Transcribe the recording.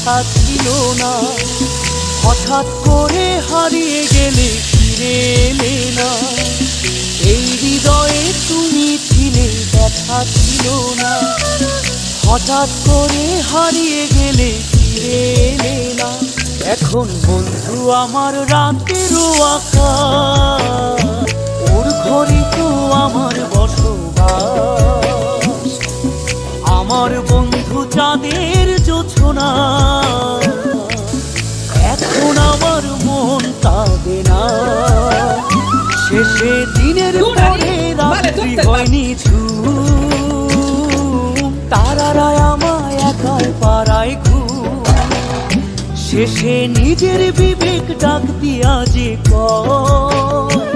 ব্যথা ছিল না। হঠাৎ করে হারিয়ে গেলে ফিরে এলে না, এই হৃদয়ে তুমি ছিলে ব্যথা ছিল না। হঠাৎ করে হারিয়ে গেলে ফিরে এলে না। এখন বন্ধু আমার রাতেরও আকাশ, ওর ঘরে তো আমার বসবাস। আমার বন্ধু চাঁদের জোছনা, এখন আমার মন কাঁদে না। শেষে দিনের পরে রাত্রি হয়নি ঝুম, তারারা আমায় একার পাড়ায় ঘুম। শেষে নিজের বিবেক ডাক দিয়া যে কয়